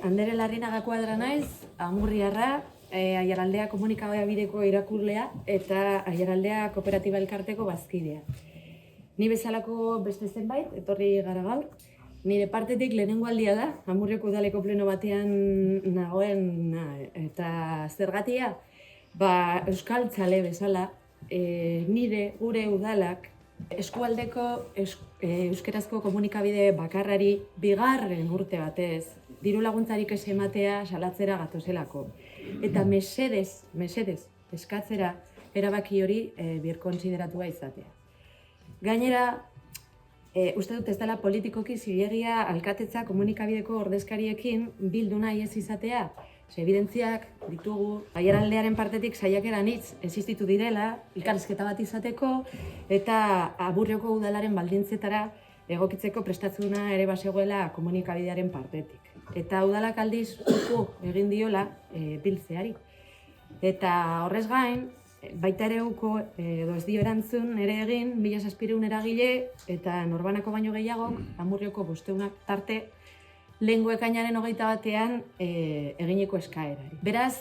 Andere Larrinaga Kuadra naiz, Amurriarra, Aiaraldea komunikabideko irakurlea eta Aiaraldea kooperatiba elkarteko bazkidea. Ni bezalako beste zenbait, etorri gara gaur. Nire partetik lehenengo aldia da, Amurrioko udaleko pleno batean nagoen eta zergatia, euskaltzale bezala, gure udalak eskualdeko euskerazko komunikabide bakarrari bigarren urte batez diru laguntzarik ez ematea salatzera gatozelako. Eta mesedez eskatzera erabaki hori birkontsideratua izatea. Gainera, uste dut ez dela politikoki zilegia alkatetza komunikabideko ordezkariekin bildu nahi ez izatea. Ebidentziak ditugu, Aiaraldearen partetik saiakera anitz existitu direla, elkarrizketa bat izateko eta Amurrioko udalaren baldintzetara egokitzeko prestatzuna ere bazegoela komunikabidearen partetik. Eta udalak aldiz egin diola biltzeari. Eta horrez gain, baita ere ez dio erantzun ere egin 1700 eragile eta norbanako baino gehiagok Amurrioko 500 tarte lehengo ekainaren 21 egineko eskaerari. Beraz,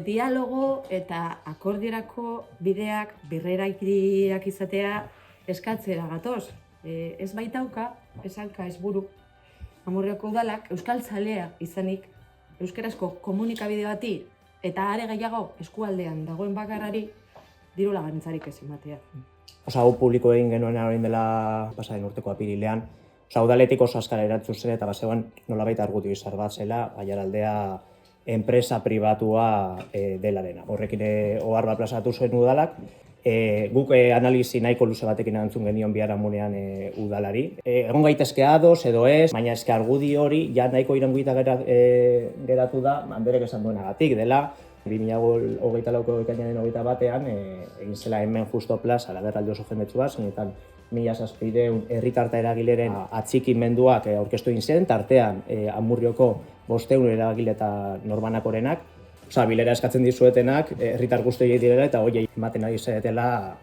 dialogo eta akordiorako bideak birreraikiak izatea eskatzera gatoz. Ez baitauka, ez hanka, ez buru. Amurrioko udalak euskaltzalea izanik, euskarazko komunikabide bati eta are gehiago eskualdean dagoen bakarrari diru laguntzarik ez ematea. Hau publiko egin genuen orain dela pasaden urteko apirilean. Udaletik oso azkar erantzun zen eta bazegoen nolabait argudio izar bat zela Aiaraldea enpresa pribatua delarena. Horrekin ohar bat plazatu zuen udalak. Guk analizi nahiko luze batekin erantzun genion biharamunean udalari. Egon gaitezke ados edo ez, baina eske argudio hori ja nahiko iraunguita geratu da Anderek esan duenagatik dela. 2024ko ekainaren 21ean egin zela hemen Justo Plaza agerraldi oso jendetsua, zeinetan 1700 herritarta eragileren atxikimenduak aurkeztu egin ziren, tartean Amurrioko 500 eragile eta norbanakorenak. Bilera eskatzen dizuetenak, herritar guztiei direla eta horiei ematen ari zaretela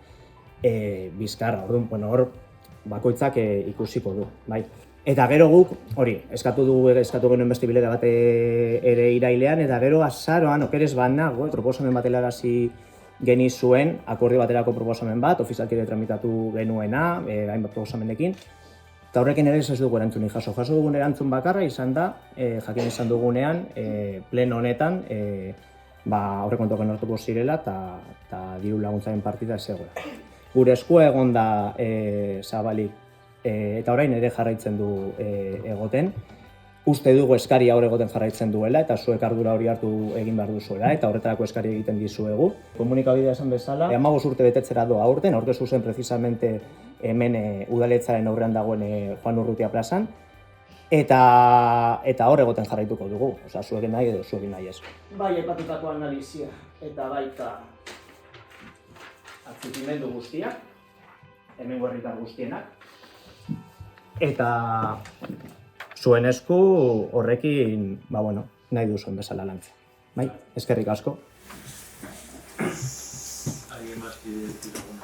bizkarra. Orduan, hor bakoitzak ikusiko du, bai. Eta gero guk, hori, eskatu genuen beste bilera bat ere irailean, eta gero azaroan, okerez banago, proposamen bat helarazi genizuen, akordio baterako proposamen bat, ofizialki ere tramitatu genuena, hainbat proposamenekin. Eta horrekin ere ez dugu erantzunik jaso. Jaso dugun erantzun bakarra izan da, jakin izan dugunean, pleno honetan, aurrekontuak onartuko zirela eta diru laguntzaren partida ez zegoela. Gure eskua egon da zabalik eta orain ere jarraitzen du egoten. Uste dugu eskari hor egoten jarraitzen duela eta zuek ardura hori hartu egin behar duzuela eta horretarako eskari egiten dizuegu. Komunikabidea esan bezala, 15 urte betetzera doa aurten, aurkeztu zen precisamente hemen udaletzaren aurrean dagoen Juan Urrutia plazan, eta hor egoten jarraituko dugu, zuek nahi edo zuek nahi ez. Bai, aipatutako analizia eta baita atxikimendu guztiak, hemengo herritar guztienak, eta zuen esku horrekin, nahi duzuen bezala lantzea. Bai, eskerrik asko. ¿Alguien más quiere decir alguna